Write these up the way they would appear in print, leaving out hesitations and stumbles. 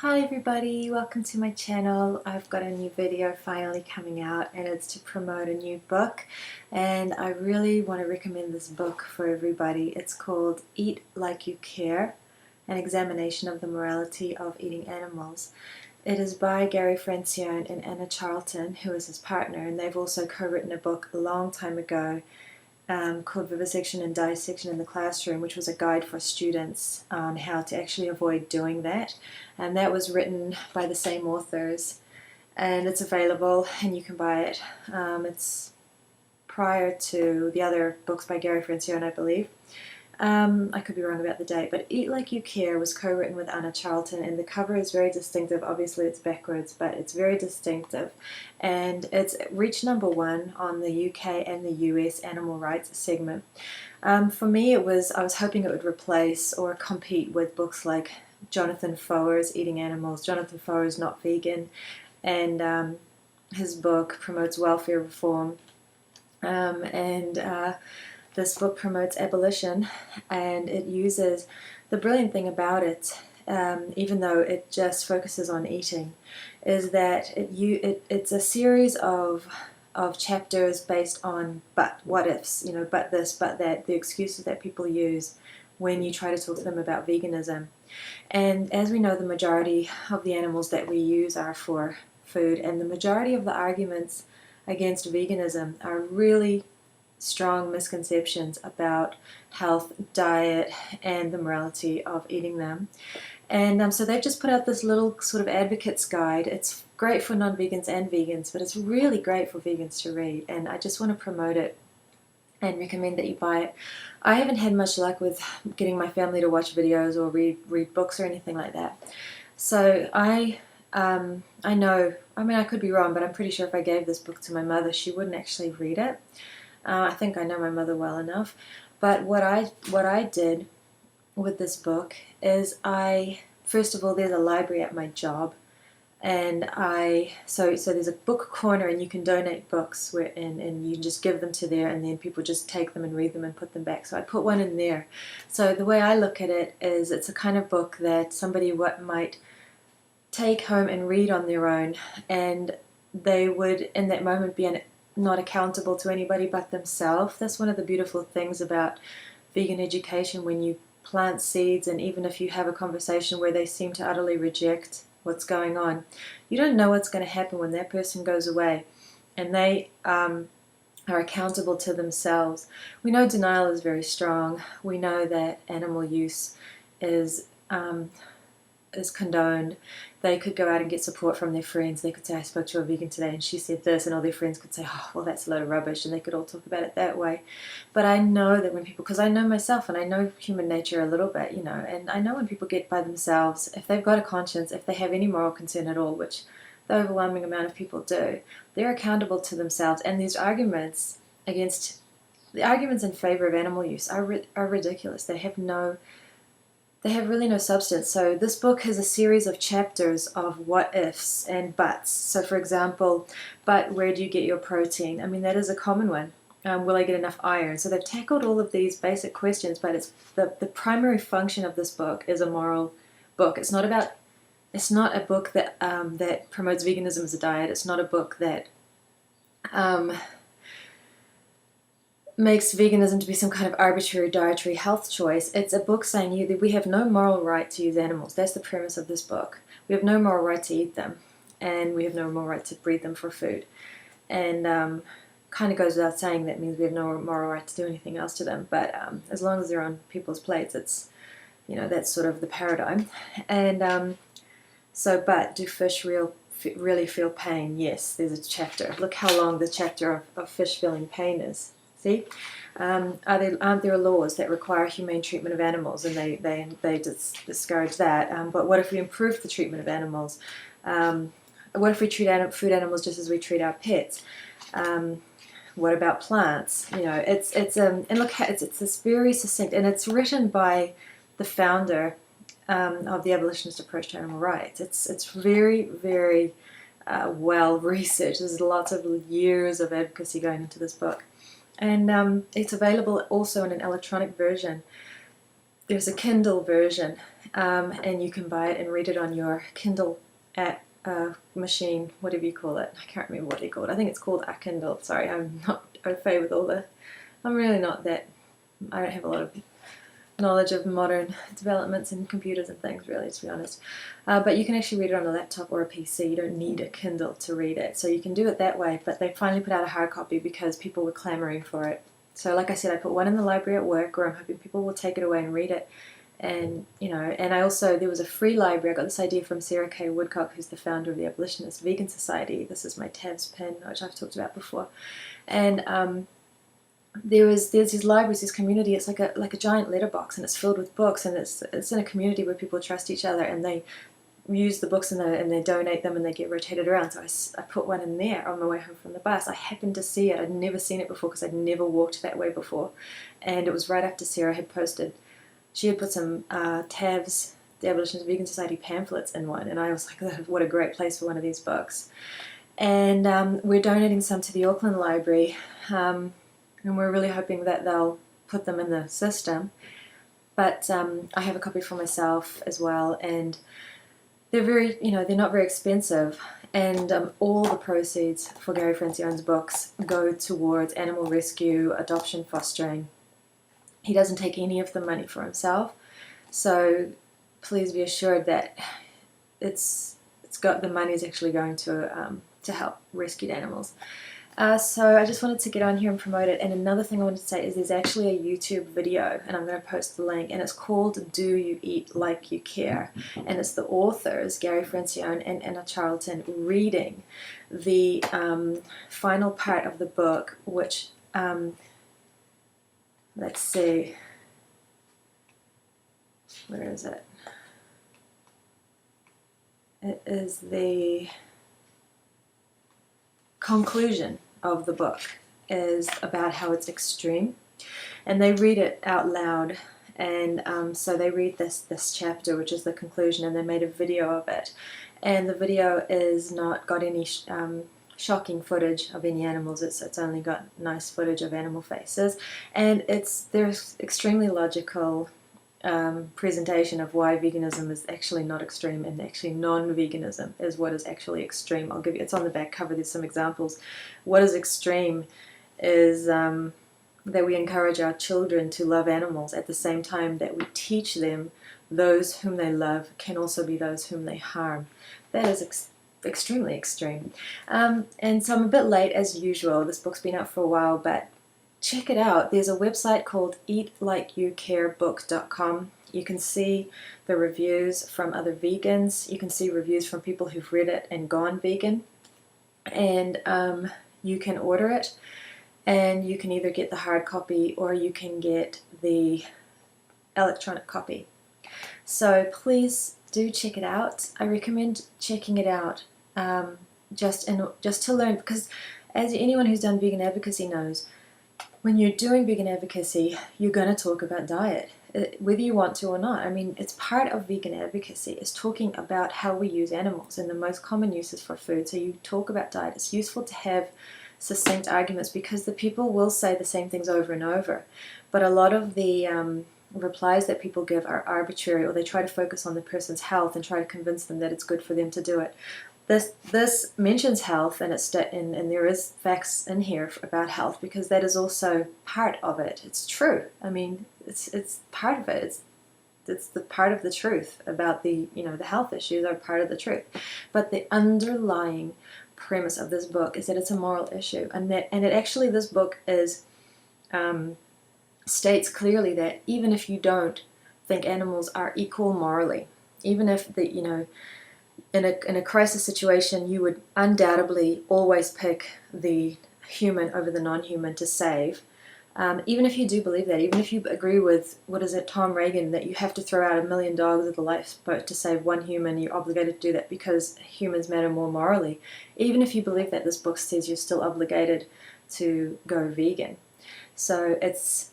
Hi everybody, welcome to my channel. I've got a new video finally coming out and it's to promote a new book, and I really want to recommend this book for everybody. It's called Eat Like You Care, an examination of the morality of eating animals. It is by Gary Francione and Anna Charlton, who is his partner, and they've also co-written a book a long time ago called Vivisection and Dissection in the Classroom, which was a guide for students on how to actually avoid doing that. And that was written by the same authors, and it's available and you can buy it. It's prior to the other books by Gary Francione, I believe. I could be wrong about the date, but Eat Like You Care was co-written with Anna Charlton, and the cover is very distinctive. Obviously it's backwards, but it's very distinctive, and it's reached #1 on the UK and the US animal rights segment. For me, I was hoping it would replace or compete with books like Jonathan Foer's Eating Animals. Jonathan Foer is not vegan, and his book promotes welfare reform, and this book promotes abolition, and it uses, the brilliant thing about it, even though it just focuses on eating, is that it's a series of chapters based on what ifs, but this, but that, the excuses that people use when you try to talk to them about veganism. And as we know, the majority of the animals that we use are for food, and the majority of the arguments against veganism are really strong misconceptions about health, diet, and the morality of eating them. And so they've just put out this little sort of advocate's guide. It's great for non-vegans and vegans, but it's really great for vegans to read, and I just want to promote it and recommend that you buy it. I haven't had much luck with getting my family to watch videos or read books or anything like that. So I know, I mean, I could be wrong, but I'm pretty sure if I gave this book to my mother, she wouldn't actually read it. I think I know my mother well enough. But what I did with this book is first of all, there's a library at my job, and so there's a book corner, and you can donate books and you just give them to there, and then people just take them and read them and put them back. So I put one in there. So the way I look at it is, it's a kind of book that somebody might take home and read on their own, and they would in that moment be not accountable to anybody but themselves. That's one of the beautiful things about vegan education, when you plant seeds, and even if you have a conversation where they seem to utterly reject what's going on, you don't know what's going to happen when that person goes away, and they are accountable to themselves. We know denial is very strong. We know that animal use is condoned. They could go out and get support from their friends. They could say, I spoke to a vegan today and she said this, and all their friends could say, oh, well, that's a load of rubbish, and they could all talk about it that way. But I know that when people, because I know myself and I know human nature a little bit, and I know when people get by themselves, if they've got a conscience, if they have any moral concern at all, which the overwhelming amount of people do, they're accountable to themselves. And these arguments the arguments in favor of animal use are ridiculous. They have really no substance. So this book has a series of chapters of what ifs and buts. So for example, but where do you get your protein? I mean, that is a common one. Will I get enough iron? So they've tackled all of these basic questions, but it's the primary function of this book is a moral book. It's not a book that that promotes veganism as a diet. It's not a book that makes veganism to be some kind of arbitrary dietary health choice. It's a book saying that we have no moral right to use animals. That's the premise of this book. We have no moral right to eat them, and we have no moral right to breed them for food. And kind of goes without saying, that means we have no moral right to do anything else to them. But as long as they're on people's plates, it's, that's sort of the paradigm. And but do fish really feel pain? Yes, there's a chapter. Look how long the chapter of fish feeling pain is. See, aren't there laws that require humane treatment of animals, and they discourage that? But what if we improve the treatment of animals? What if we treat food animals just as we treat our pets? What about plants? And look, it's this very succinct, and it's written by the founder of the abolitionist approach to animal rights. It's very, very well researched. There's lots of years of advocacy going into this book. And it's available also in an electronic version. There's a Kindle version, and you can buy it and read it on your Kindle app machine, whatever you call it. I can't remember what they call it. I think it's called a Kindle. Sorry, I'm not au fait with all the... I'm really not that... I don't have a lot of knowledge of modern developments in computers and things, really, to be honest. But you can actually read it on a laptop or a PC. You don't need a Kindle to read it. So you can do it that way, but they finally put out a hard copy because people were clamoring for it. So like I said, I put one in the library at work where I'm hoping people will take it away and read it. And, you know, and I also, there was a free library. I got this idea from Sarah K. Woodcock, who's the founder of the Abolitionist Vegan Society. This is my tabs pin, which I've talked about before. And there's these libraries, this community. It's like a giant letterbox, and it's filled with books, and it's in a community where people trust each other, and they use the books and they donate them and they get rotated around. So I put one in there on my way home from the bus. I happened to see it. I'd never seen it before because I'd never walked that way before, and it was right after Sarah had posted. She had put some TAVS, the Abolitionist Vegan Society pamphlets in one, and I was like, what a great place for one of these books. And we're donating some to the Auckland Library, and we're really hoping that they'll put them in the system. But I have a copy for myself as well, and they're very, they're not very expensive, and all the proceeds for Gary Francione's books go towards animal rescue, adoption, fostering. He doesn't take any of the money for himself, so please be assured that the money is actually going to help rescued animals. So I just wanted to get on here and promote it. And another thing I wanted to say is there's actually a YouTube video, and I'm going to post the link, and it's called Do You Eat Like You Care? And it's the authors, Gary Francione and Anna Charlton, reading the final part of the book, which, let's see, where is it? It is the conclusion of the book, is about how it's extreme, and they read it out loud, and so they read this chapter, which is the conclusion, and they made a video of it, and the video is not got any shocking footage of any animals. It's only got nice footage of animal faces, and there's extremely logical presentation of why veganism is actually not extreme, and actually non-veganism is what is actually extreme. I'll give you, it's on the back cover, there's some examples. What is extreme is that we encourage our children to love animals at the same time that we teach them those whom they love can also be those whom they harm. That is extremely extreme. And so I'm a bit late as usual. This book's been out for a while, but check it out. There's a website called eatlikeYouCareBook.com. You can see the reviews from other vegans. You can see reviews from people who've read it and gone vegan. And you can order it, and you can either get the hard copy or you can get the electronic copy. So please do check it out. I recommend checking it out just to learn, because as anyone who's done vegan advocacy knows, when you're doing vegan advocacy, you're going to talk about diet, whether you want to or not. I mean, it's part of vegan advocacy is talking about how we use animals and the most common uses for food. So you talk about diet. It's useful to have succinct arguments, because the people will say the same things over and over. But a lot of the replies that people give are arbitrary, or they try to focus on the person's health and try to convince them that it's good for them to do it. This mentions health, and and there is facts in here about health, because that is also part of it. It's true. I mean, it's part of it. It's the part of the truth about the health issues are part of the truth. But the underlying premise of this book is that it's a moral issue, and this book is states clearly that even if you don't think animals are equal morally, even if in a crisis situation, you would undoubtedly always pick the human over the non-human to save. Even if you do believe that, even if you agree with, Tom Reagan, that you have to throw out 1 million dogs of the lifeboat to save one human, you're obligated to do that because humans matter more morally. Even if you believe that, this book says you're still obligated to go vegan. So it's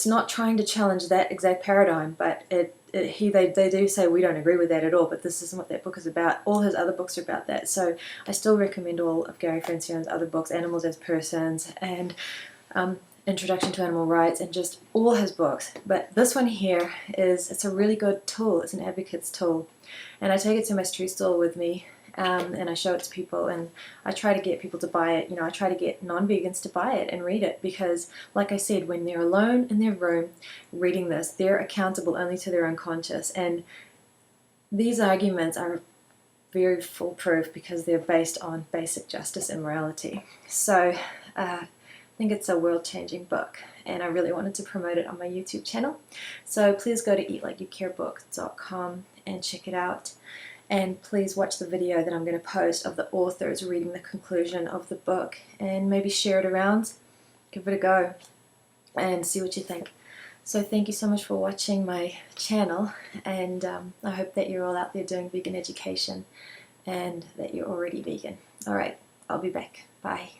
not trying to challenge that exact paradigm, but they do say we don't agree with that at all, but this isn't what that book is about. All his other books are about that. So I still recommend all of Gary Francione's other books, Animals as Persons, and Introduction to Animal Rights, and just all his books. But this one here it's a really good tool. It's an advocate's tool, and I take it to my street stall with me, and I show it to people, and I try to get people to buy it. I try to get non-vegans to buy it and read it, because like I said, when they're alone in their room reading this, they're accountable only to their own conscience, and these arguments are very foolproof because they're based on basic justice and morality. So I think it's a world-changing book, and I really wanted to promote it on my YouTube channel. So please go to eatlikeyoucarebook.com and check it out. And please watch the video that I'm going to post of the authors reading the conclusion of the book, and maybe share it around, give it a go, and see what you think. So thank you so much for watching my channel, and I hope that you're all out there doing vegan education and that you're already vegan. Alright, I'll be back. Bye.